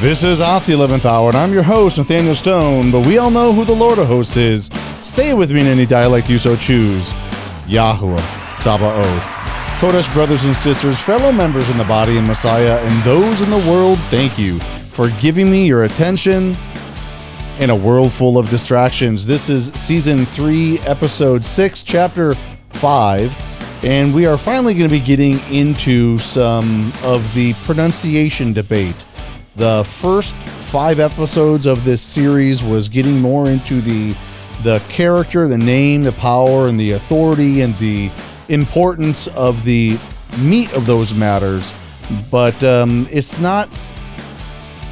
This is Off the 11th Hour, and I'm your host, Nathaniel Stone, but we all know who the Lord of Hosts is. Say it with me in any dialect you so choose. Yahuwah, Tzabaoth. Kodesh brothers and sisters, fellow members in the body of Messiah, and those in the world, thank you for giving me your attention in a world full of distractions. This is Season 3, Episode 6, Chapter 5, and we are finally going to be getting into some of the pronunciation debate. The first 5 episodes of this series was getting more into the character, the name, the power, and the authority, and the importance of the meat of those matters. But it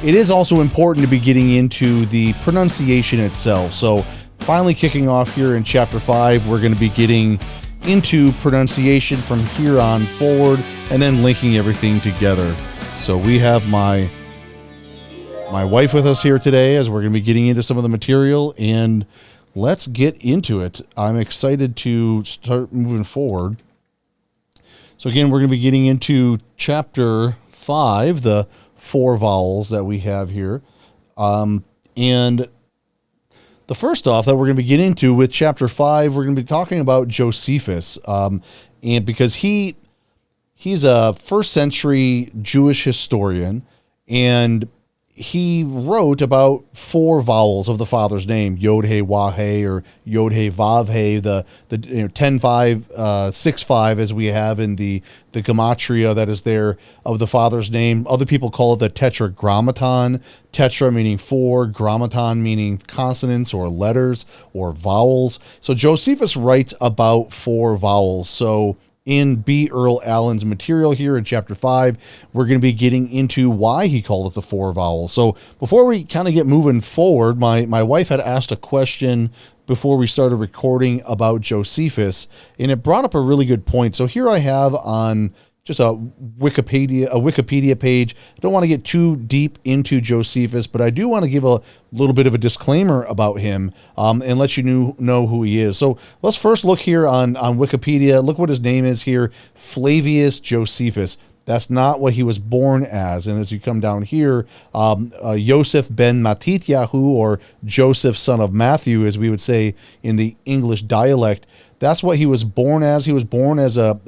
is also important to be getting into the pronunciation itself. So finally kicking off here in Chapter 5, we're going to be getting into pronunciation from here on forward, and then linking everything together. So we have my wife with us here today as we're going to be getting into some of the material, and let's get into it. I'm excited to start moving forward. So again, we're going to be getting into Chapter 5, the 4 vowels that we have here. And the first off that we're going to be getting into with Chapter 5, we're going to be talking about Josephus. And because he's a first century Jewish historian, and he wrote about 4 vowels of the Father's name, Yod-Heh-Wah-Heh, or Yod-Heh-Vav-Heh, the 10-5-6-5 as we have in the gematria that is there of the Father's name. Other people call it the tetragrammaton. Tetra meaning 4, grammaton meaning consonants or letters or vowels. So Josephus writes about 4 vowels. So in B. Earl Allen's material here in Chapter 5, we're going to be getting into why he called it the 4 vowels. So before we kind of get moving forward, my wife had asked a question before we started recording about Josephus, and it brought up a really good point. So here I have on just a Wikipedia page. I don't want to get too deep into Josephus, but I do want to give a little bit of a disclaimer about him and let you know who he is. So let's first look here on Wikipedia. Look what his name is here, Flavius Josephus. That's not what he was born as. And as you come down here, Yosef ben Matityahu, or Joseph son of Matthew, as we would say in the English dialect, that's what he was born as. He was born as a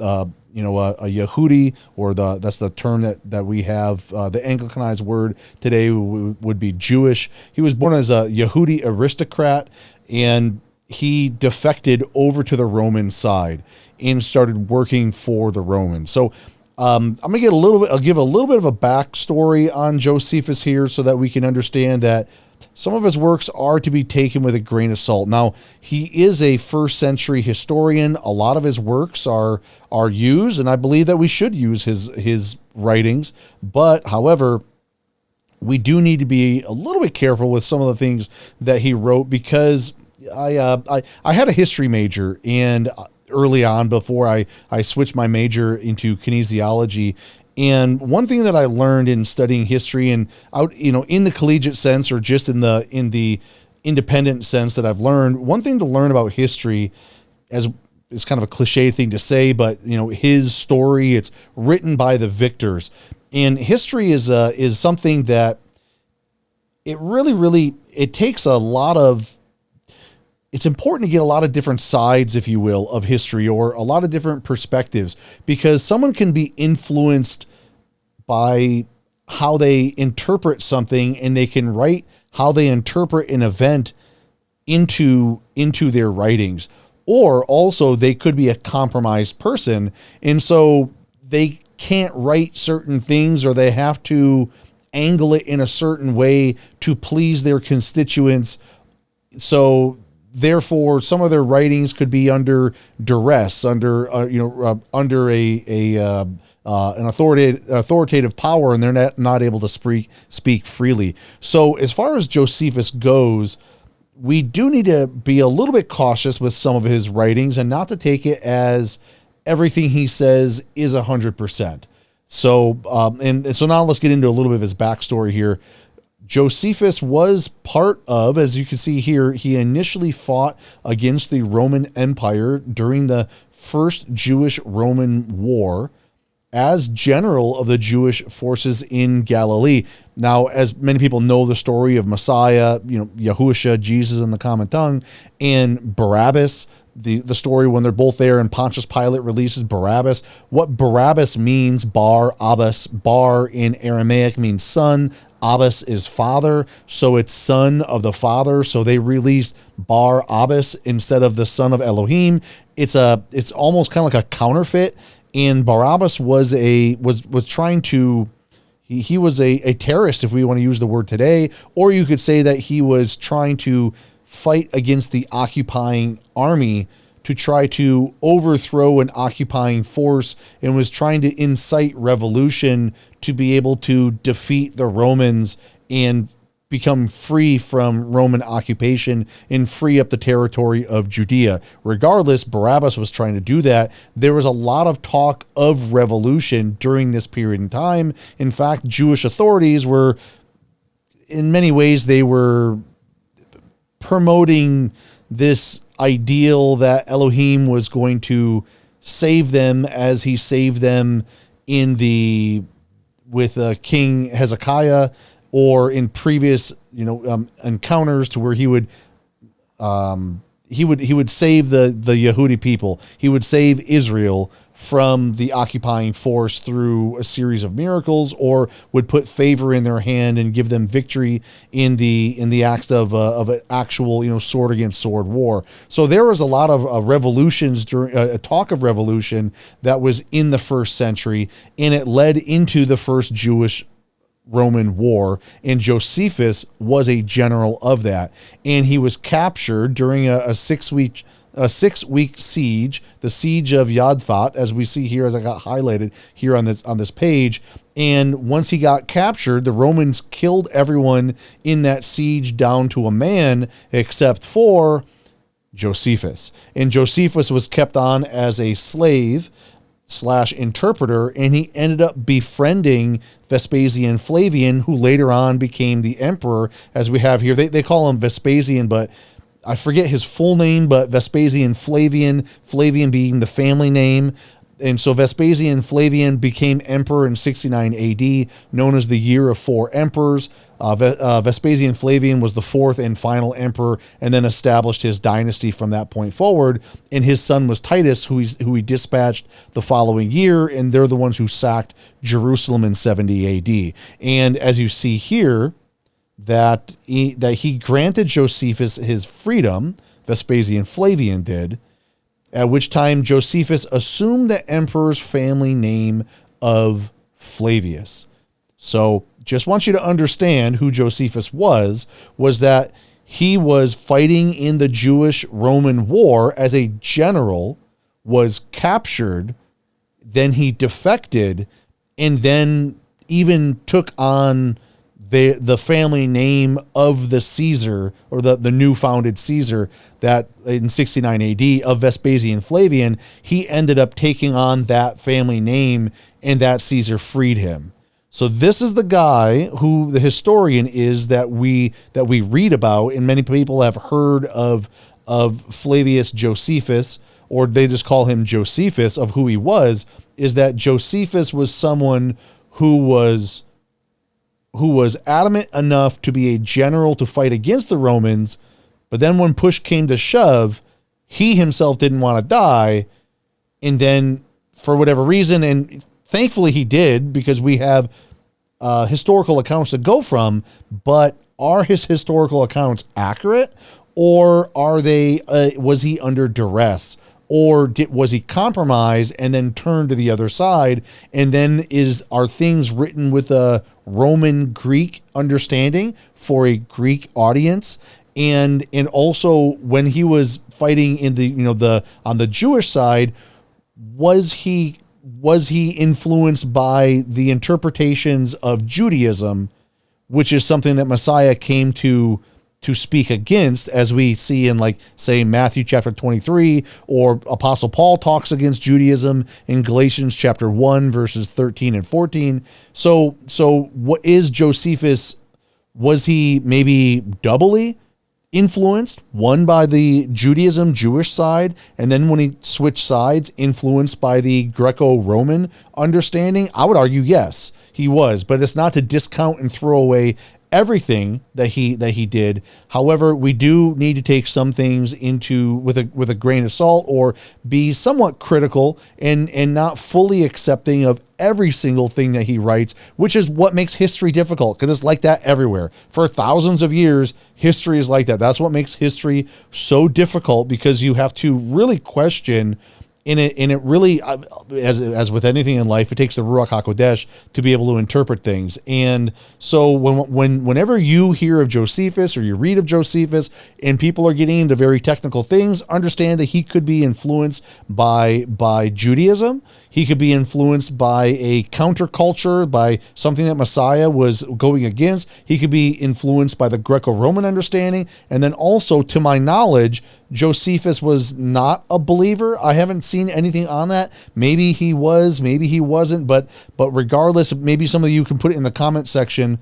Yehudi, or that's the term that we have. The Anglicanized word today would be Jewish. He was born as a Yehudi aristocrat, and he defected over to the Roman side and started working for the Romans. So I'm gonna get I'll give a little bit of a backstory on Josephus here, so that we can understand that some of his works are to be taken with a grain of salt. Now, he is a first century historian. A lot of his works are used, and I believe that we should use his writings. But, however, we do need to be a little bit careful with some of the things that he wrote, because I had a history major, and early on, before I switched my major into kinesiology. And one thing that I learned in studying history, and out, in the collegiate sense, or just in the independent sense that I've learned, one thing to learn about history, as it's kind of a cliche thing to say, but his story, it's written by the victors. And history is something that it really takes a lot of. It's important to get a lot of different sides, if you will, of history, or a lot of different perspectives, because someone can be influenced by how they interpret something, and they can write how they interpret an event into their writings. Or also they could be a compromised person, and so they can't write certain things, or they have to angle it in a certain way to please their constituents. So therefore, some of their writings could be under duress, under an authoritative power, and they're not able to speak freely. So as far as Josephus goes, we do need to be a little bit cautious with some of his writings, and not to take it as everything he says is 100%. So so now let's get into a little bit of his backstory here. Josephus was part of, as you can see here, he initially fought against the Roman Empire during the First Jewish-Roman War. as general of the Jewish forces in Galilee. Now, as many people know the story of Messiah, Yahushua, Jesus in the common tongue, and Barabbas, the story when they're both there and Pontius Pilate releases Barabbas. What Barabbas means, Bar Abbas, Bar in Aramaic means son, Abbas is father, so it's son of the father. So they released Bar Abbas instead of the son of Elohim. It's almost kind of like a counterfeit. And Barabbas was trying to, he was a terrorist, if we want to use the word today, or you could say that he was trying to fight against the occupying army to try to overthrow an occupying force, and was trying to incite revolution to be able to defeat the Romans and become free from Roman occupation and free up the territory of Judea. Regardless, Barabbas was trying to do that. There was a lot of talk of revolution during this period in time. In fact, Jewish authorities were, in many ways, they were promoting this ideal that Elohim was going to save them as he saved them with King Hezekiah, or in previous encounters, to where he would save the Yehudi people. He would save Israel from the occupying force through a series of miracles, or would put favor in their hand and give them victory in the act of an actual sword against sword war. So there was a lot of revolutions during a talk of revolution that was in the first century, and it led into the first Jewish-Roman war, and Josephus was a general of that, and he was captured during a 6-week siege, the siege of YAHUAH, as we see here, as I got highlighted here on this page. And once he got captured, the Romans killed everyone in that siege down to a man, except for Josephus. And Josephus was kept on as a slave / interpreter, and he ended up befriending Vespasian Flavian, who later on became the emperor, as we have here. They call him Vespasian, but I forget his full name, but Vespasian Flavian being the family name. And so Vespasian Flavian became emperor in 69 AD, known as the Year of Four Emperors. Vespasian Flavian was the fourth and final emperor, and then established his dynasty from that point forward. And his son was Titus, who he dispatched the following year, and they're the ones who sacked Jerusalem in 70 AD. And as you see here, that he granted Josephus his freedom, Vespasian Flavian did, at which time Josephus assumed the emperor's family name of Flavius. So just want you to understand who Josephus was that he was fighting in the Jewish-Roman war as a general, was captured, then he defected, and then even took on the family name of the Caesar, or the new founded Caesar, that in 69 AD of Vespasian Flavian. He ended up taking on that family name, and that Caesar freed him. So this is the guy who the historian is that we read about, and many people have heard of Flavius Josephus, or they just call him Josephus, of who he was, is that Josephus was someone who was adamant enough to be a general to fight against the Romans, but then when push came to shove, he himself didn't want to die, and then for whatever reason, and thankfully he did, because we have historical accounts to go from, but are his historical accounts accurate, or are they was he under duress? Or was he compromised and then turned to the other side? And then are things written with a Roman Greek understanding for a Greek audience? And also when he was fighting in on the Jewish side, was he influenced by the interpretations of Judaism, which is something that Messiah came to speak against, as we see in, like, say, Matthew chapter 23, or Apostle Paul talks against Judaism in Galatians chapter 1, verses 13 and 14. So what is Josephus? Was he maybe doubly influenced, one by the Judaism, Jewish side, and then when he switched sides, influenced by the Greco-Roman understanding? I would argue yes, he was, but it's not to discount and throw away everything that he did. However, we do need to take some things into with a grain of salt, or be somewhat critical and not fully accepting of every single thing that he writes, which is what makes history difficult, because it's like that everywhere. For thousands of years, history is like that. That's what makes history so difficult, because you have to really question. And it really, as with anything in life, it takes the Ruach HaKodesh to be able to interpret things. And so whenever you hear of Josephus, or you read of Josephus, and people are getting into very technical things, understand that he could be influenced by Judaism. He could be influenced by a counterculture, by something that Messiah was going against. He could be influenced by the Greco-Roman understanding. And then also, to my knowledge, Josephus was not a believer. I haven't seen anything on that. Maybe he was, maybe he wasn't, but regardless, maybe some of you can put it in the comment section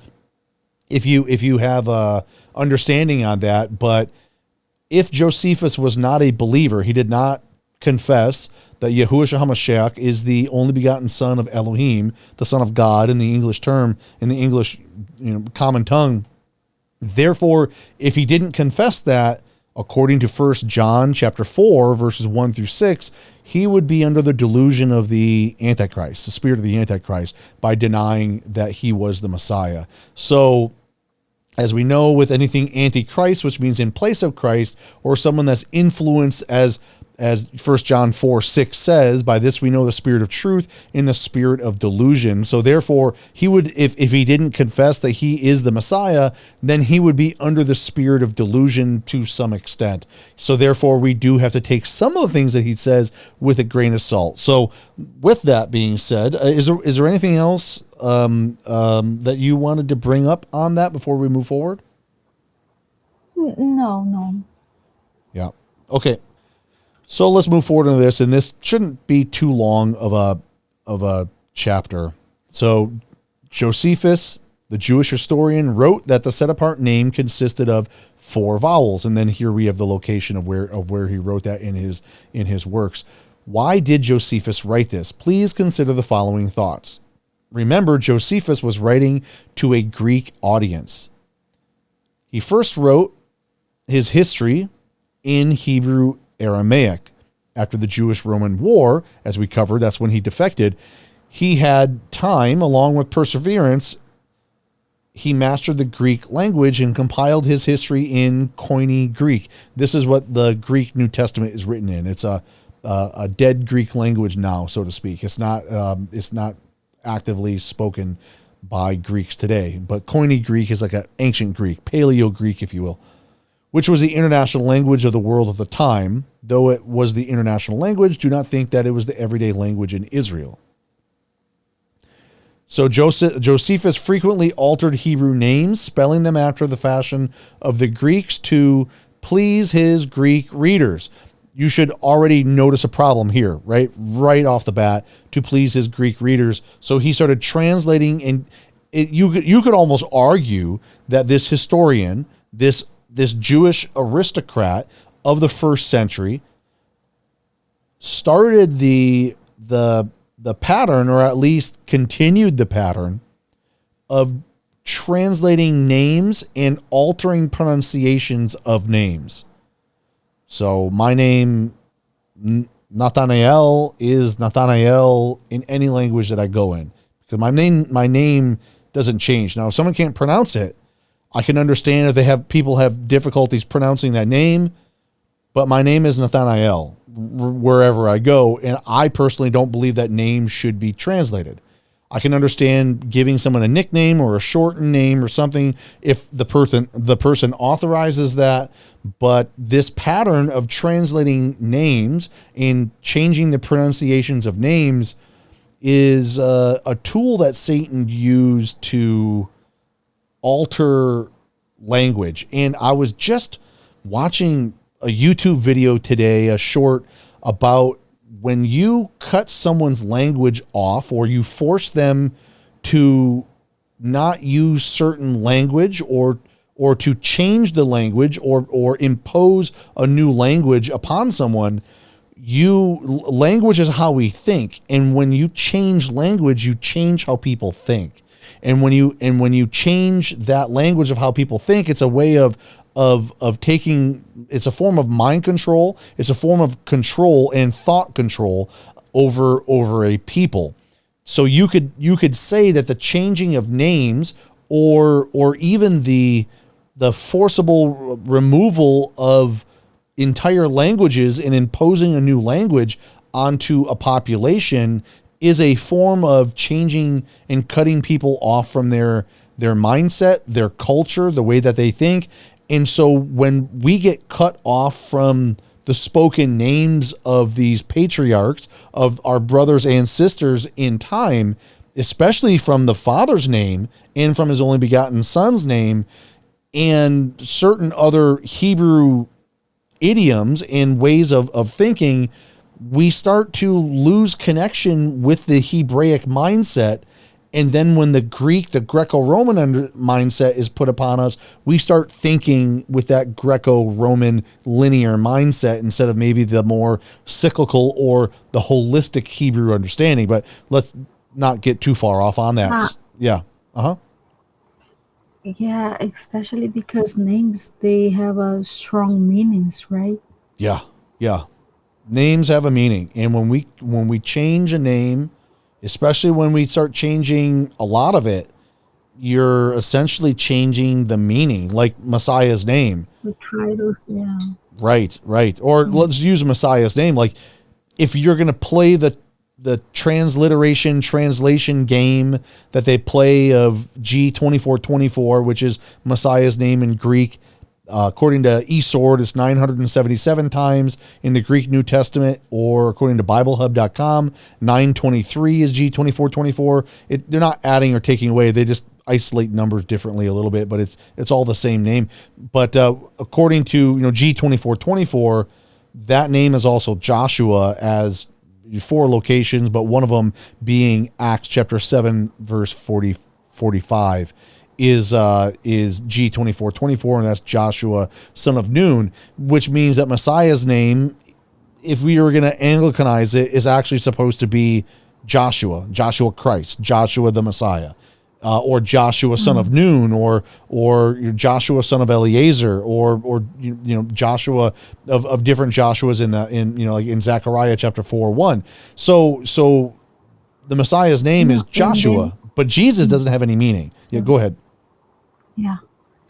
if you have a understanding on that. But if Josephus was not a believer, he did not confess that YAHUAH HaMashiach is the only begotten son of Elohim, the son of God in the English term, in the English common tongue. Therefore, if he didn't confess that, according to 1 John chapter 4, verses 1 through 6, he would be under the delusion of the Antichrist, the spirit of the Antichrist, by denying that he was the Messiah. So, as we know, with anything antichrist, which means in place of Christ, or someone that's influenced, as 1 John 4:6 says, by this we know the spirit of truth and the spirit of delusion. So therefore, he would, if he didn't confess that he is the Messiah, then he would be under the spirit of delusion to some extent. So therefore, we do have to take some of the things that he says with a grain of salt. So with that being said, is there anything else that you wanted to bring up on that before we move forward? No. Yeah. Okay. So let's move forward into this, and this shouldn't be too long of a chapter. So Josephus, the Jewish historian, wrote that the set-apart name consisted of 4 vowels, and then here we have the location of where he wrote that in his works. Why did Josephus write this? Please consider the following thoughts. Remember, Josephus was writing to a Greek audience. He first wrote his history in Hebrew Aramaic. After the Jewish-Roman War, as we covered, that's when he defected. He had time, along with perseverance. He mastered the Greek language and compiled his history in Koine Greek. This is what the Greek New Testament is written in. It's a dead Greek language now, so to speak. It's not actively spoken by Greeks today, but Koine Greek is like an ancient Greek, Paleo Greek, if you will, which was the international language of the world at the time. Though it was the international language, do not think that it was the everyday language in Israel. So Josephus frequently altered Hebrew names, spelling them after the fashion of the Greeks to please his Greek readers. You should already notice a problem here, right off the bat, to please his Greek readers. So he started translating, and you could almost argue that this historian, this Jewish aristocrat of the first century, started the pattern, or at least continued the pattern, of translating names and altering pronunciations of names. So my name, Nathanael, is Nathanael in any language that I go in, because my name doesn't change. Now, if someone can't pronounce it, I can understand if people have difficulties pronouncing that name, but my name is Nathanael wherever I go, and I personally don't believe that name should be translated. I can understand giving someone a nickname or a shortened name or something if the person authorizes that, but this pattern of translating names and changing the pronunciations of names is a tool that Satan used to alter language. And I was just watching a YouTube video today, a short, about when you cut someone's language off, or you force them to not use certain language, or or to change the language or impose a new language upon someone, language is how we think. And when you change language, you change how people think. And when you change that language of how people think, it's a way of taking, it's a form of mind control. It's a form of control and thought control over a people. So you could say that the changing of names or even the forcible removal of entire languages and imposing a new language onto a population is a form of changing and cutting people off from their mindset, their culture, the way that they think. And so when we get cut off from the spoken names of these patriarchs, of our brothers and sisters in time, especially from the Father's name and from his only begotten Son's name, and certain other Hebrew idioms and ways of thinking, we start to lose connection with the Hebraic mindset. And then when the Greco-Roman mindset is put upon us, we start thinking with that Greco-Roman linear mindset instead of maybe the more cyclical or the holistic Hebrew understanding. But let's not get too far off on that. Yeah. Uh-huh. Yeah, especially because names, they have a strong meanings, right? Yeah. Yeah. Names have a meaning. And when we change a name, especially when we start changing a lot of it, you're essentially changing the meaning, like Messiah's name. The titles, yeah. Right. Or let's use Messiah's name. Like if you're going to play the translation game that they play of G2424, which is Messiah's name in Greek, according to eSword, it's 977 times in the Greek New Testament, or according to BibleHub.com, 923 is G2424. They're not adding or taking away. They just isolate numbers differently a little bit, but it's all the same name. But according to G2424, that name is also Joshua, as 4 locations, but one of them being Acts chapter 7 verse 45 is G2424, and that's Joshua, son of Nun, which means that Messiah's name, if we were going to Anglicanize it, is actually supposed to be Joshua Christ, Joshua the Messiah, or Joshua son of Nun, or Joshua son of Eleazar, or Joshua of different Joshuas like in Zechariah chapter 4:1. So the Messiah's name is Joshua, but Jesus doesn't have any meaning. Yeah, go ahead.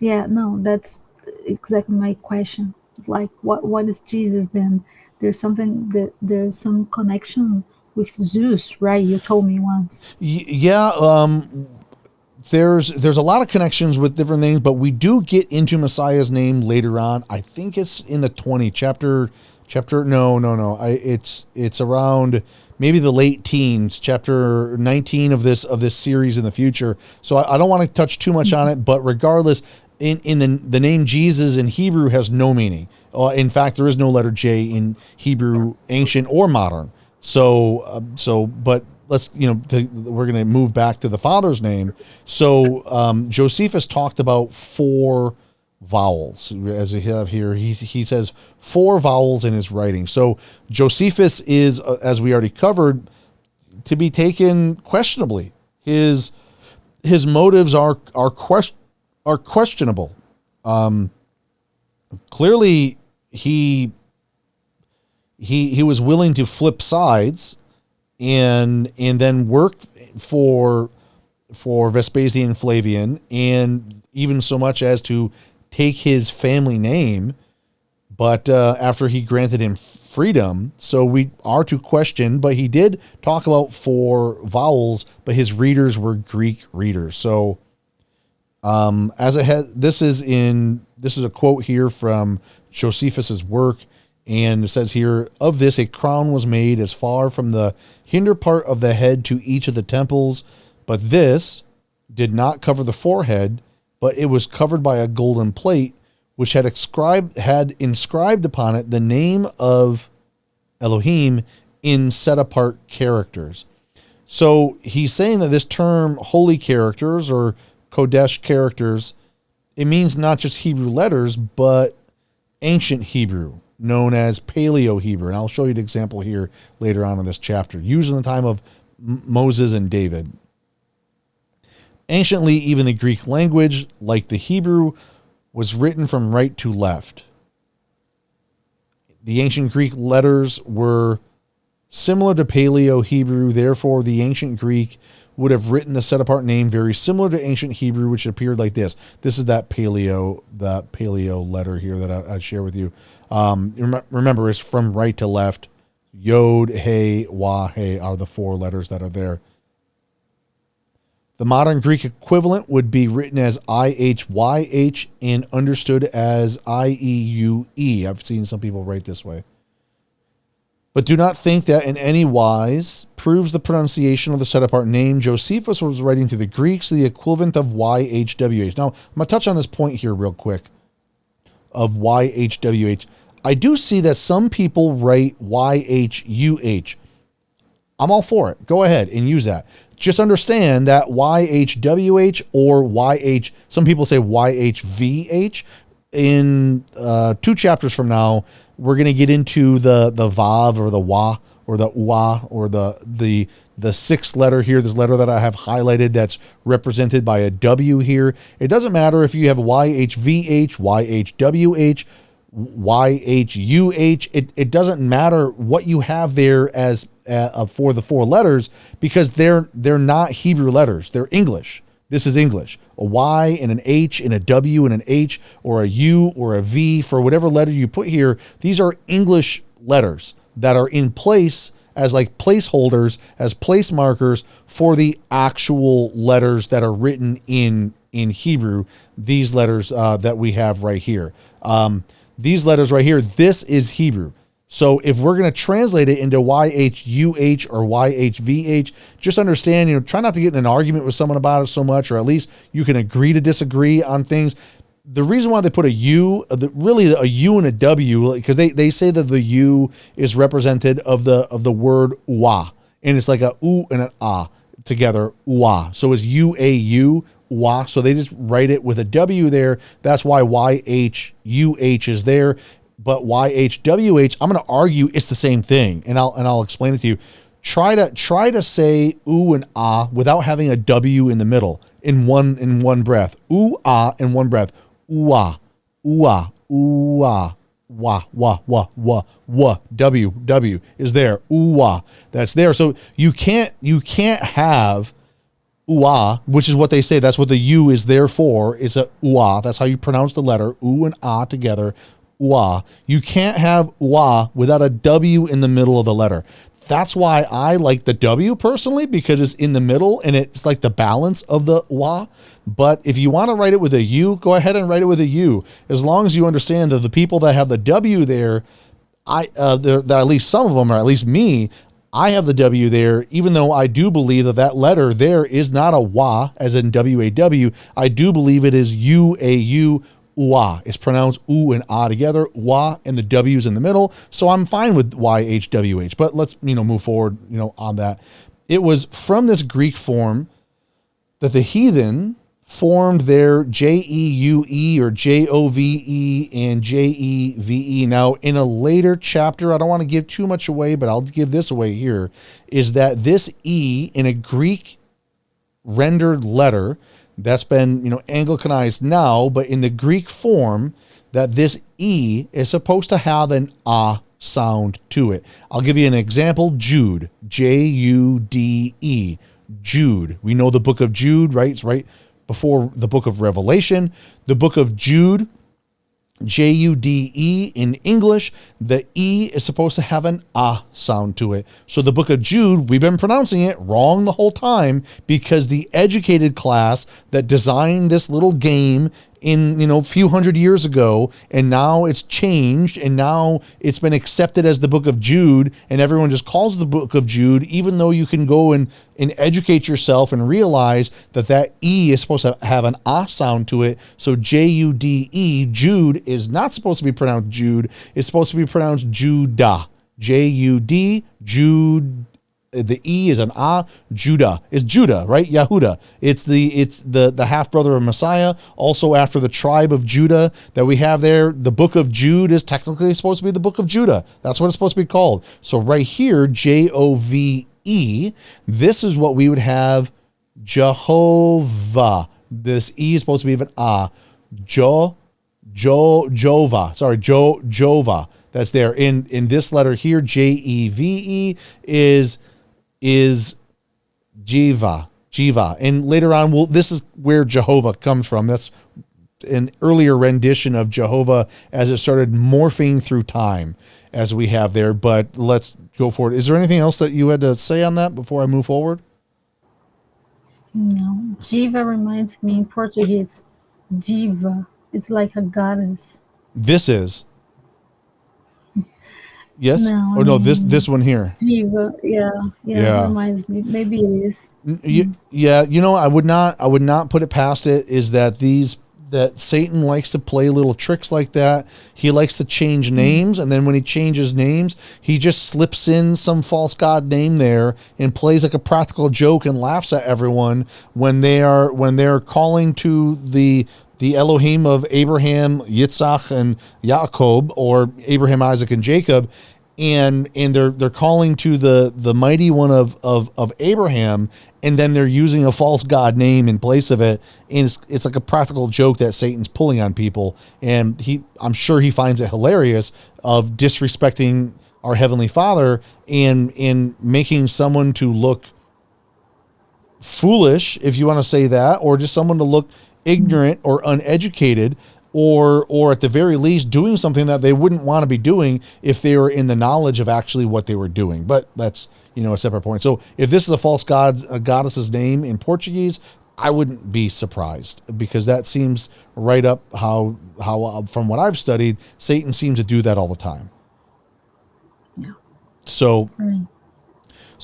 Yeah, no, that's exactly my question. It's like, what is Jesus then? There's some connection with Zeus, right? You told me once. There's a lot of connections with different things, but we do get into Messiah's name later on. I think it's in the 20 chapter. No. It's around maybe the late teens, chapter 19 of this series in the future. So I don't want to touch too much on it, but regardless, in the name Jesus in Hebrew has no meaning. In fact, there is no letter J in Hebrew, ancient or modern. But let's, we're going to move back to the Father's name. So Josephus talked about 4 vowels, as we have here. He says 4 vowels in his writing. So Josephus is, as we already covered, to be taken questionably. His motives are questionable. Clearly, he was willing to flip sides and then work for Vespasian Flavian, and even so much as to take his family name, but after he granted him freedom. So we are to question, but he did talk about 4 vowels, but his readers were Greek readers. So this is a quote here from Josephus's work, and it says here, of this a crown was made as far from the hinder part of the head to each of the temples, but this did not cover the forehead, but it was covered by a golden plate, which had inscribed upon it the name of Elohim in set apart characters. So he's saying that this term holy characters or Kodesh characters it means not just Hebrew letters, but ancient Hebrew, known as Paleo-Hebrew. And I'll show you an example here later on in this chapter, used in the time of Moses and David. Anciently, even the Greek language, like the Hebrew, was written from right to left. The ancient Greek letters were similar to Paleo-Hebrew. Therefore, the ancient Greek would have written the set-apart name very similar to ancient Hebrew, which appeared like this. This is that Paleo letter here that I share with you. Remember, it's from right to left. Yod, He, Wah, He are the 4 letters that are there. The modern Greek equivalent would be written as IHYH and understood as IEUE. I've seen some people write this way. But do not think that in any wise proves the pronunciation of the set-apart name. Josephus was writing to the Greeks the equivalent of YHWH. Now, I'm going to touch on this point here real quick of YHWH. I do see that some people write YHUH. I'm all for it. Go ahead and use that. Just understand that YHWH or YH, some people say YHVH. In 2 chapters from now, we're going to get into the Vav or the Wah or the Uah or the 6th letter here, this letter that I have highlighted that's represented by a W here. It doesn't matter if you have YHVH, YHWH, YHUH. It doesn't matter what you have there as for the 4 letters, because they're not Hebrew letters. They're English. This is English. A Y and an H and a W and an H or a U or a V for whatever letter you put here. These are English letters that are in place as like placeholders, as place markers for the actual letters that are written in Hebrew. These letters that we have right here. These letters right here, this is Hebrew. So if we're going to translate it into YHUH or YHVH, just understand, try not to get in an argument with someone about it so much, or at least you can agree to disagree on things. The reason why they put a U, really a U and a W, because they say that the U is represented of the word Wah, and it's like a U and an Ah together, Wah. So it's UAU, Wah. So they just write it with a W there. That's why YHUH is there. But YHWH, I'm going to argue it's the same thing, and I'll explain it to you. Try to say oo and ah without having a W in the middle in one breath. Ooh ah in one breath. Ooh ah, ooh ah, ooh ah, wah wah wah wah wah. W is there. Ooh ah, that's there. So you can't have ooh ah, which is what they say. That's what the U is there for. It's a ooh ah. That's how you pronounce the letter ooh and ah together. Wah. You can't have wah without a W in the middle of the letter. That's why I like the W personally, because it's in the middle and it's like the balance of the wah. But if you want to write it with a U, go ahead and write it with a U. As long as you understand that the people that have the W there, that at least some of them, or at least me, I have the W there, even though I do believe that letter there is not a wah, as in W-A-W. I do believe it is U-A-U. Wah. It's pronounced oo and ah together, wah, and the W's in the middle. So I'm fine with YHWH, but let's, move forward, on that. It was from this Greek form that the heathen formed their J-E-U-E or J-O-V-E and J-E-V-E. Now, in a later chapter, I don't want to give too much away, but I'll give this away here, is that this E in a Greek rendered letter that's been, Anglicanized now, but in the Greek form, that this E is supposed to have an ah sound to it. I'll give you an example. Jude, J-U-D-E, Jude. We know the book of Jude, right? It's right before the book of Revelation. The book of Jude, J-U-D-E in English, the E is supposed to have an ah sound to it. So the book of Jude, we've been pronouncing it wrong the whole time, because the educated class that designed this little game in, a few hundred years ago, and now it's changed, and now it's been accepted as the book of Jude, and everyone just calls it the book of Jude, even though you can go and educate yourself and realize that E is supposed to have an ah sound to it. So J-U-D-E, Jude, is not supposed to be pronounced Jude. It's supposed to be pronounced Judah. J-U-D, Jude, the E is an A. Judah is Judah, right? Yahudah. It's the half brother of Messiah. Also after the tribe of Judah that we have there, the book of Jude is technically supposed to be the book of Judah. That's what it's supposed to be called. So right here, Jove. This is what we would have Jehovah. This E is supposed to be an A. Jova. Sorry, Jova. That's there. In this letter here, Jeve is Jiva. And later on, this is where Jehovah comes from. That's an earlier rendition of Jehovah as it started morphing through time as we have there. But let's go for it. Is there anything else that you had to say on that before I move forward? No, Jiva reminds me in Portuguese, diva. It's like a goddess. This is. Yes? No, Or no, this one here. Diva. Yeah. Reminds me. Maybe it is. Yeah, I would not put it past it is that that Satan likes to play little tricks like that. He likes to change names, and then when he changes names, he just slips in some false god name there and plays like a practical joke and laughs at everyone when they're calling to the Elohim of Abraham, Yitzhak, and Yaakov, or Abraham, Isaac, and Jacob, and they're calling to the mighty one of Abraham, and then they're using a false god name in place of it, and it's like a practical joke that Satan's pulling on people, and I'm sure he finds it hilarious of disrespecting our Heavenly Father and in making someone to look foolish, if you want to say that, or just someone to look ignorant or uneducated, or at the very least doing something that they wouldn't want to be doing if they were in the knowledge of actually what they were doing. But that's a separate point. So if this is a false goddess's name in Portuguese, I wouldn't be surprised, because that seems right up how from what I've studied, Satan seems to do that all the time. Yeah. So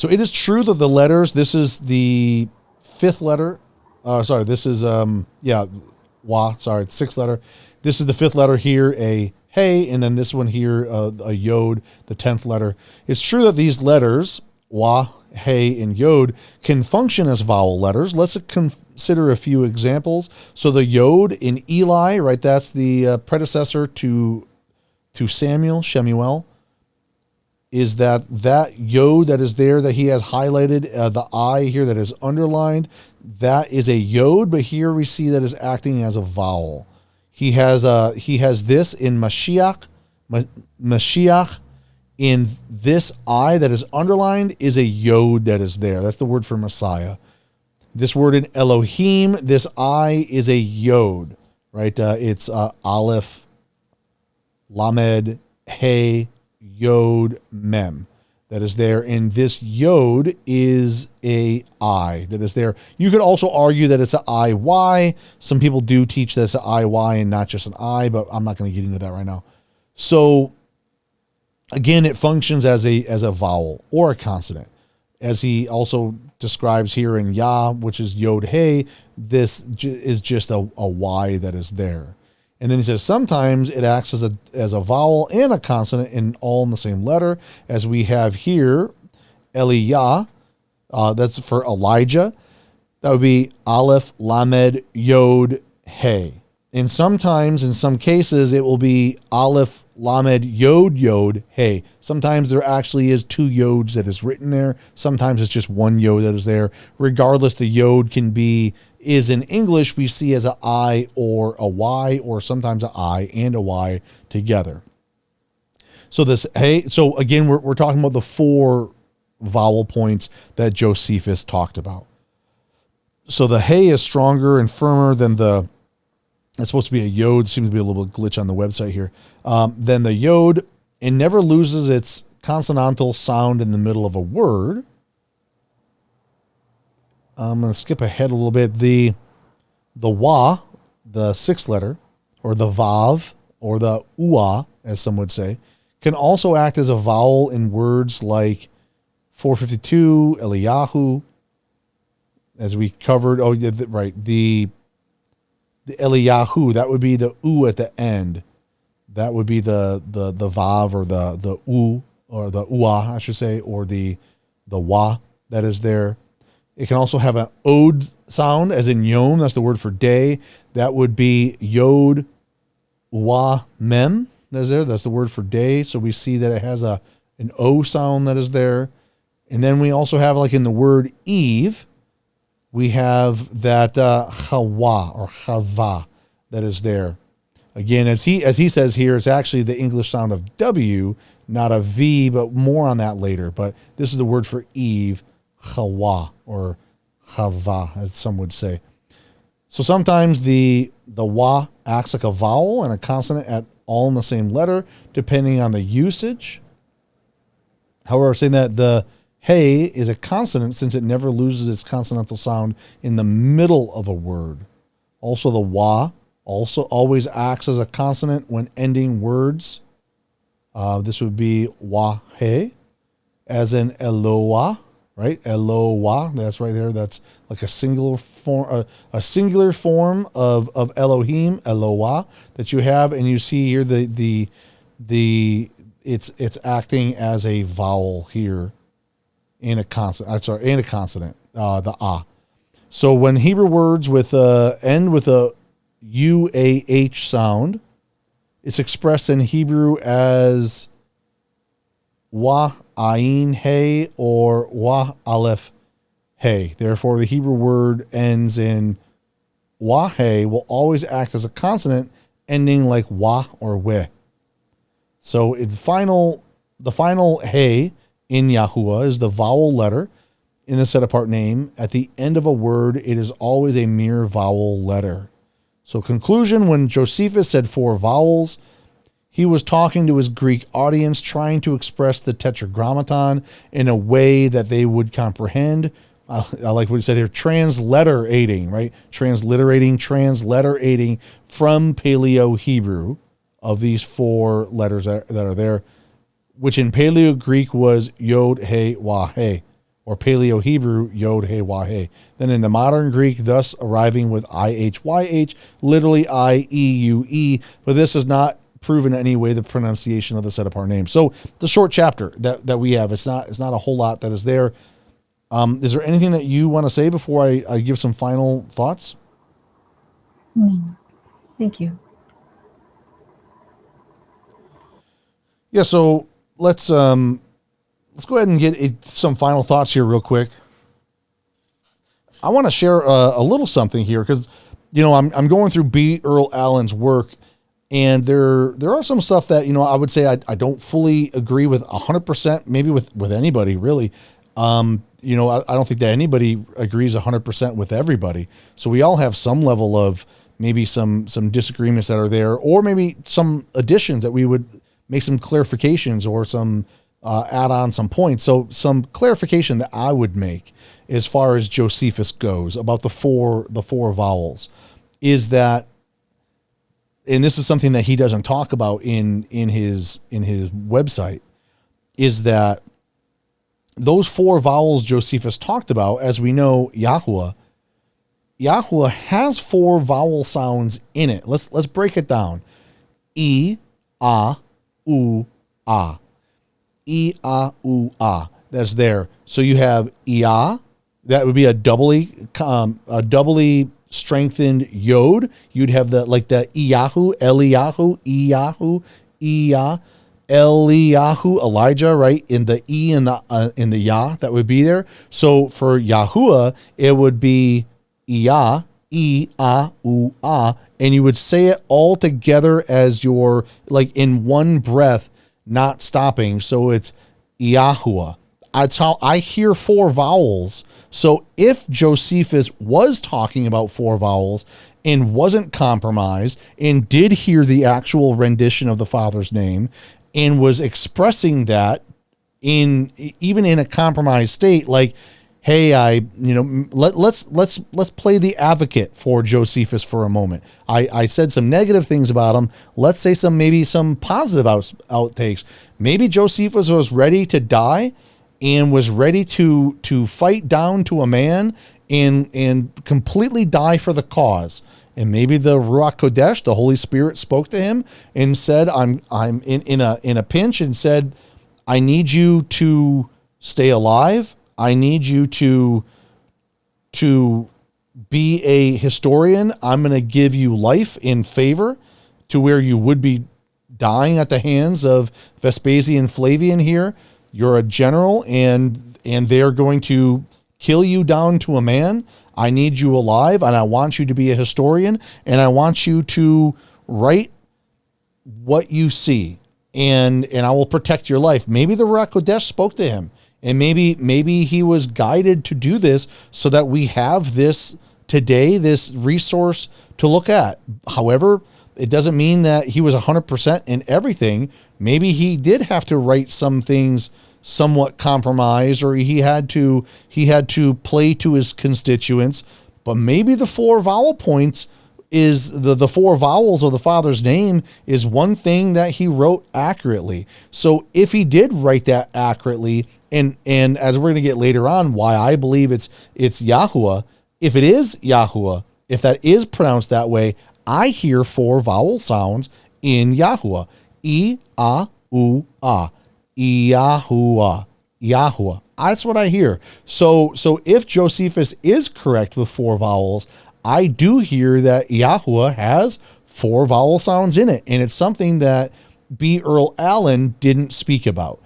it is true that the letters, this is the fifth letter. This is Wa. Sorry, it's sixth letter. This is the fifth letter here, a hey, and then this one here, a yod, the 10th letter. It's true that these letters, Wa, hey, and yod, can function as vowel letters. Let's consider a few examples. So the yod in Eli, right? That's the predecessor to Samuel, Shemuel. Is that yod that is there that he has highlighted, the I here that is underlined, that is a yod, but here we see that is acting as a vowel. He has this in Mashiach. Mashiach, in this I that is underlined, is a yod that is there. That's the word for Messiah. This word in Elohim, this I is a yod, right? It's Aleph, Lamed, Hey, Yod, Mem, that is there, and this yod is a I that is there. You could also argue that it's an IY. Some people do teach that it's an IY and not just an I, but I'm not going to get into that right now. So again, it functions as a vowel or a consonant, as he also describes here in Yah, which is Yod Hey. This is just a Y that is there. And then he says sometimes it acts as a vowel and a consonant all in the same letter, as we have here, Eliyah. That's for Elijah. That would be Aleph, Lamed, Yod, Hey. And sometimes, in some cases, it will be Aleph, Lamed, Yod, Hey. Sometimes there actually is two yods that is written there. Sometimes it's just one yod that is there. Regardless, the yod is in English we see as an I or a Y, or sometimes an I and a Y together. So this hey, so again, we're talking about the 4 vowel points that Josephus talked about. So the hey is stronger and firmer than it's supposed to be a yod. Seems to be a little glitch on the website here. Then the yod, it never loses its consonantal sound in the middle of a word. I'm going to skip ahead a little bit. The wa, the 6th letter, or the vav, or the ua, as some would say, can also act as a vowel in words like 452, Eliyahu, as we covered. Oh, yeah, right. The Eliyahu, that would be the u at the end. That would be the vav, or the u, or the ua, I should say, or the the wah that is there. It can also have an od sound, as in yom. That's the word for day. That would be yod wah mem. That's there. That's the word for day. So we see that it has an o sound that is there. And then we also have, like in the word Eve, we have that YAHUAH or YAHUAH that is there. Again, as he says here, it's actually the English sound of W, not a V, but more on that later. But this is the word for Eve, YAHUAH or YAHUAH, as some would say. So sometimes the wah acts like a vowel and a consonant at all in the same letter, depending on the usage. However, saying that the hey is a consonant since it never loses its consonantal sound in the middle of a word. Also, the wah also always acts as a consonant when ending words. This would be wahe, as in Eloah, right? Eloah, that's right there. That's like a singular form of Elohim, Eloah, that you have, and you see here it's acting as a vowel here in a consonant. The ah. So when Hebrew words end with a UAH sound, it's expressed in Hebrew as wah ayin hey or wah aleph hey. Therefore, the Hebrew word ends in wah hey will always act as a consonant ending like wah or weh. So the final hey in Yahuwah is the vowel letter in the set apart name. At the end of a word, it is always a mere vowel letter. So conclusion, when Josephus said 4 vowels, he was talking to his Greek audience, trying to express the tetragrammaton in a way that they would comprehend. I like what he said here, transliterating, right? Transliterating from Paleo-Hebrew of these 4 letters that are there, which in Paleo-Greek was Yod, He, Wah, He, or Paleo-Hebrew, Yod, He, Wah, He. Then in the modern Greek, thus arriving with IHYH, literally IEUE, but this is not proven in any way the pronunciation of the set apart name. So the short chapter that we have, it's not a whole lot that is there. Is there anything that you want to say before I give some final thoughts? No. Thank you. Yeah, so let's go ahead and get some final thoughts here real quick. I want to share a little something here because, I'm going through B. Earl Allen's work, and there are some stuff that, I would say I don't fully agree with 100%, maybe with anybody really. I don't think that anybody agrees 100% with everybody. So we all have some level of maybe some disagreements that are there, or maybe some additions that we would make some clarifications or some add on some points. So some clarification that I would make as far as Josephus goes about the four vowels is that, and this is something that he doesn't talk about in his website, is that those 4 vowels Josephus talked about, as we know, YAHUAH has 4 vowel sounds in it. Let's break it down. E, ah, u, ah. E, ah, u, ah. That's there. So you have Ia, that would be a doubly strengthened yod. You'd have the Iyahu, Eliyahu, Iyahu, Iya, Eliyahu, Elijah, right? In the E and in the Ya, that would be there. So for Yahuwah, it would be Iya, E, ah, u, ah, and you would say it all together as your, in one breath, not stopping. So it's Yahuwah. That's how I hear 4 vowels. So if Josephus was talking about 4 vowels and wasn't compromised and did hear the actual rendition of the Father's name and was expressing that even in a compromised state, hey, let's play the advocate for Josephus for a moment. I said some negative things about him. Let's say maybe some positive outtakes. Maybe Josephus was ready to die and was ready to fight down to a man and completely die for the cause. And maybe the Ruach Kodesh, the Holy Spirit, spoke to him and said, I'm in a pinch, and said, I need you to stay alive I need you to be a historian. I'm going to give you life in favor to where you would be dying at the hands of Vespasian Flavian here. You're a general, and they're going to kill you down to a man. I need you alive, and I want you to be a historian, and I want you to write what you see, and I will protect your life. Maybe the Ruach HaKodesh spoke to him, and maybe he was guided to do this so that we have this today, this resource to look at. However, it doesn't mean that he was 100% in everything. Maybe he did have to write some things somewhat compromised, or he had to play to his constituents. But maybe the 4 vowel points is the 4 vowels of the Father's name is one thing that he wrote accurately. So if he did write that accurately, and as we're going to get later on, why I believe it's YAHUAH. If it is YAHUAH, if that is pronounced that way, I hear 4 vowel sounds in YAHUAH. E, A, U, A. YAHUAH. YAHUAH. That's what I hear. So if Josephus is correct with 4 vowels, I do hear that YAHUAH has 4 vowel sounds in it. And it's something that B. Earl Allen didn't speak about.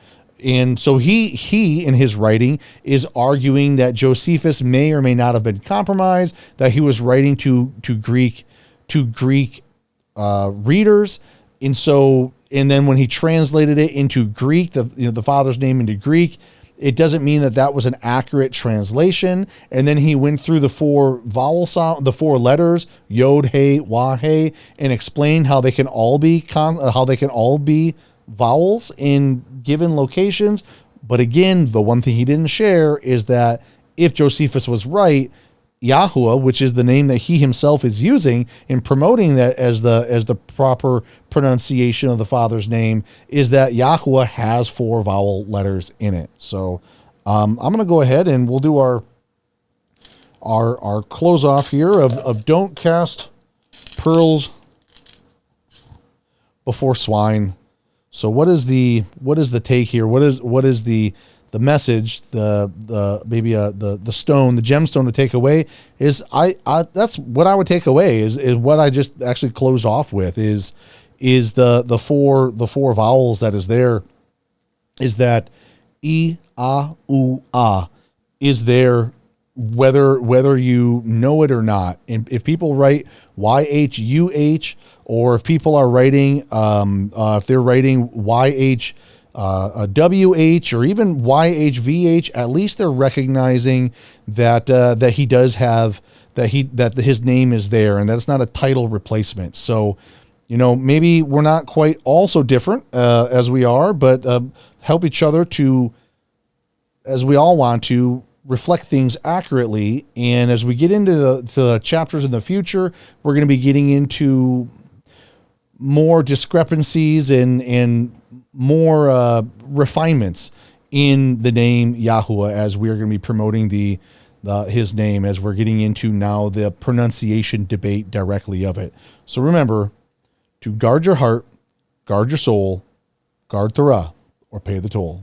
And so he in his writing is arguing that Josephus may or may not have been compromised, that he was writing to Greek readers. And then when he translated it into Greek, the Father's name into Greek, it doesn't mean that was an accurate translation. And then he went through the 4 vowel sound, the 4 letters, yod, hey, wah, hey, and explained how they can all be vowels in given locations. But again, the one thing he didn't share is that if Josephus was right, YAHUAH, which is the name that he himself is using in promoting that as the proper pronunciation of the Father's name, is that YAHUAH has 4 vowel letters in it. So I'm going to go ahead and we'll do our close off here of don't cast pearls before swine. So what is the take here? What is the message, the stone, the gemstone to take away is that's what I would take away is what I just actually closed off with is the four vowels that is there, is that E, A, U, A is there whether you know it or not. And if people write YHUH, or if people are writing if they're writing YH WH or even YHVH, at least they're recognizing that he does have that his name is there, and that it's not a title replacement. So, maybe we're not quite all so different as we are, but help each other to, as we all want to, reflect things accurately. And as we get into the chapters in the future, we're going to be getting into more discrepancies and more refinements in the name YAHUAH, as we are going to be promoting his name, as we're getting into now the pronunciation debate directly of it. So remember to guard your heart, guard your soul, guard Torah, or pay the toll.